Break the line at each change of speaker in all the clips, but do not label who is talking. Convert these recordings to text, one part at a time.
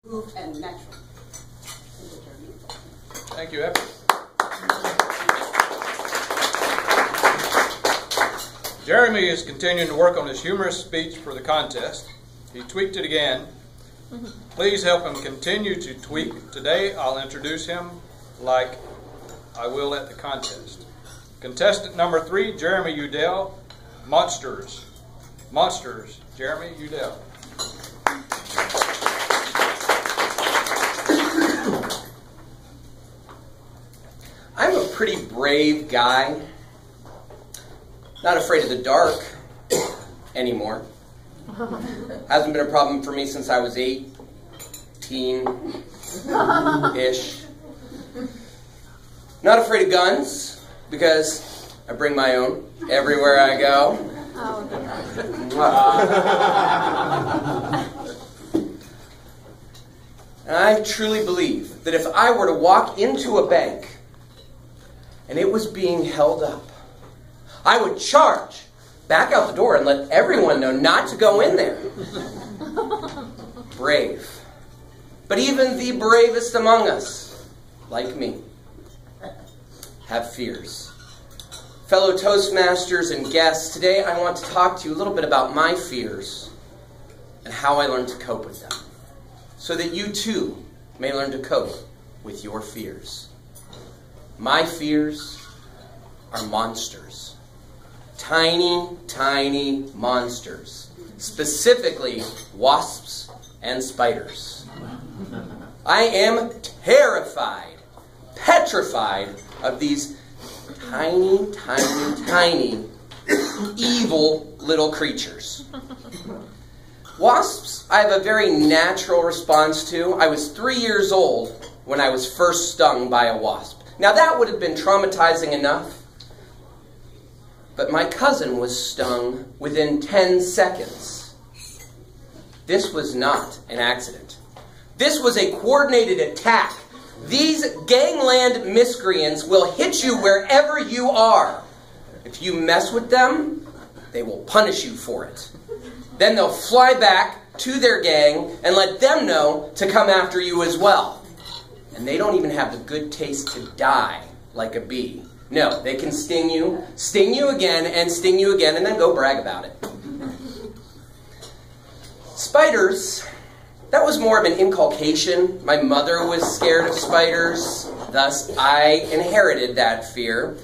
and natural.
Thank you, Effie. Jeremy is continuing to work on his humorous speech for the contest. He tweaked it again. Please help him continue to tweak. Today I'll introduce him like I will at the contest. Contestant number 3, Jeremy Udell, Monsters. Monsters, Jeremy Udell.
I'm a pretty brave guy. Not afraid of the dark anymore. Hasn't been a problem for me since I was 18-ish. Not afraid of guns because I bring my own everywhere I go. And I truly believe that if I were to walk into a bank and it was being held up, I would charge back out the door and let everyone know not to go in there. Brave. But even the bravest among us, like me, have fears. Fellow Toastmasters and guests, today I want to talk to you a little bit about my fears and how I learned to cope with them, so that you too may learn to cope with your fears. My fears are monsters. Tiny, tiny monsters. Specifically, wasps and spiders. I am terrified, petrified of these tiny, tiny, tiny, evil little creatures. Wasps, I have a very natural response to. I was 3 years old when I was first stung by a wasp. Now that would have been traumatizing enough, but my cousin was stung within 10 seconds. This was not an accident. This was a coordinated attack. These gangland miscreants will hit you wherever you are. If you mess with them, they will punish you for it. Then they'll fly back to their gang and let them know to come after you as well. And they don't even have the good taste to die like a bee. No, they can sting you again, and then go brag about it. Spiders, that was more of an inculcation. My mother was scared of spiders, thus I inherited that fear.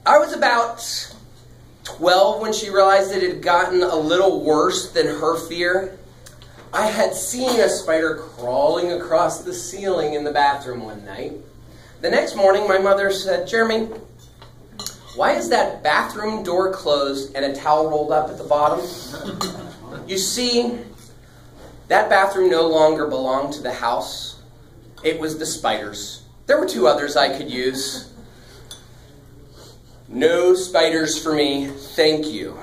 I was about 12 when she realized it had gotten a little worse than her fear. I had seen a spider crawling across the ceiling in the bathroom one night. The next morning, my mother said, "Jeremy, why is that bathroom door closed and a towel rolled up at the bottom?" You see, that bathroom no longer belonged to the house. It was the spiders. There were 2 others I could use. No spiders for me, thank you.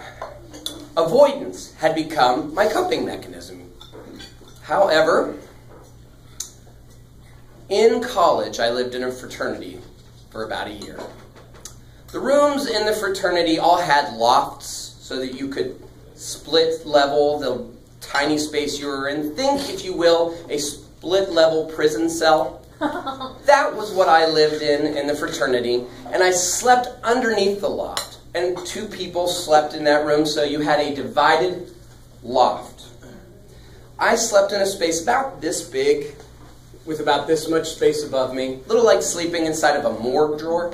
Avoidance had become my coping mechanism. However, in college, I lived in a fraternity for about a year. The rooms in the fraternity all had lofts so that you could split level the tiny space you were in. Think, if you will, a split level prison cell. That was what I lived in the fraternity, and I slept underneath the loft. And 2 people slept in that room, so you had a divided loft. I slept in a space about this big, with about this much space above me, a little like sleeping inside of a morgue drawer.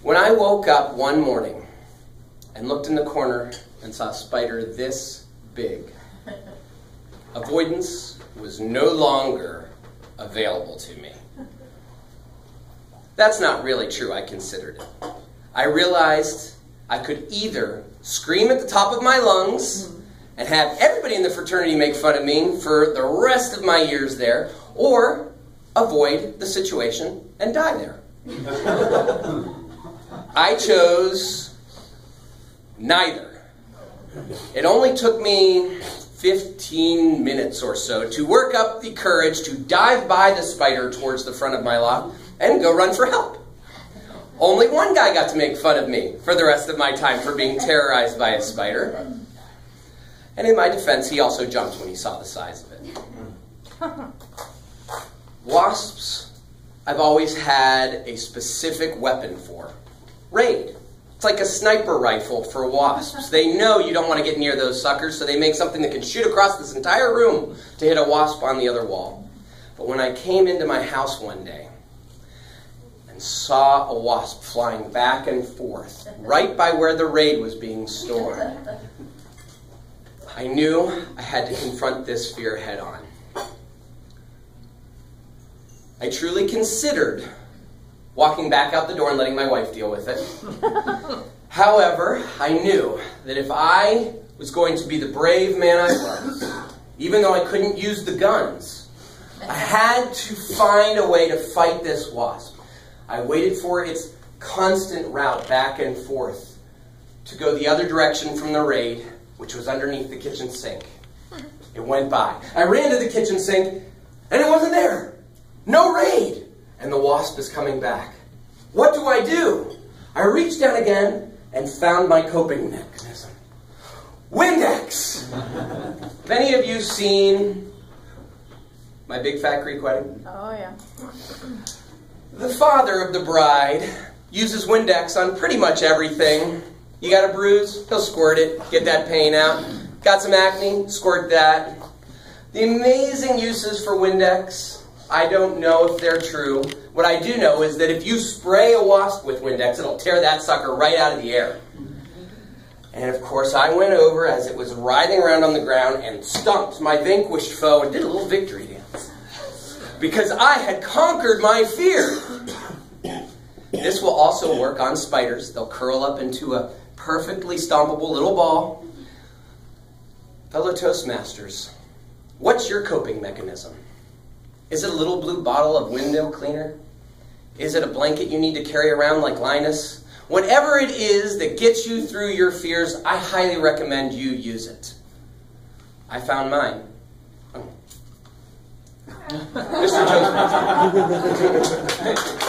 When I woke up one morning and looked in the corner and saw a spider this big, avoidance was no longer available to me. That's not really true, I considered it. I realized I could either scream at the top of my lungs and have everybody in the fraternity make fun of me for the rest of my years there, or avoid the situation and die there. I chose neither. It only took me 15 minutes or so to work up the courage to dive by the spider towards the front of my loft and go run for help. Only one guy got to make fun of me for the rest of my time for being terrorized by a spider. And in my defense, he also jumped when he saw the size of it. Wasps, I've always had a specific weapon for. Raid. It's like a sniper rifle for wasps. They know you don't want to get near those suckers, so they make something that can shoot across this entire room to hit a wasp on the other wall. But when I came into my house one day and saw a wasp flying back and forth right by where the raid was being stored, I knew I had to confront this fear head on. I truly considered walking back out the door and letting my wife deal with it. However, I knew that if I was going to be the brave man I was, even though I couldn't use the guns, I had to find a way to fight this wasp. I waited for its constant route back and forth to go the other direction from the raid, which was underneath the kitchen sink. It went by. I ran to the kitchen sink, and it wasn't there. No raid. And the wasp is coming back. What do? I reached down again and found my coping mechanism. Windex! Have any of you seen My Big Fat Greek Wedding?
Oh, yeah.
The father of the bride uses Windex on pretty much everything. You got a bruise? He'll squirt it, get that pain out. Got some acne? Squirt that. The amazing uses for Windex, I don't know if they're true. What I do know is that if you spray a wasp with Windex, it'll tear that sucker right out of the air. And of course, I went over as it was writhing around on the ground and stomped my vanquished foe and did a little victory dance. Because I had conquered my fear. This will also work on spiders. They'll curl up into a perfectly stompable little ball. Fellow Toastmasters, what's your coping mechanism? Is it a little blue bottle of window cleaner? Is it a blanket you need to carry around like Linus? Whatever it is that gets you through your fears, I highly recommend you use it. I found mine. Oh. Mr. Toastmaster.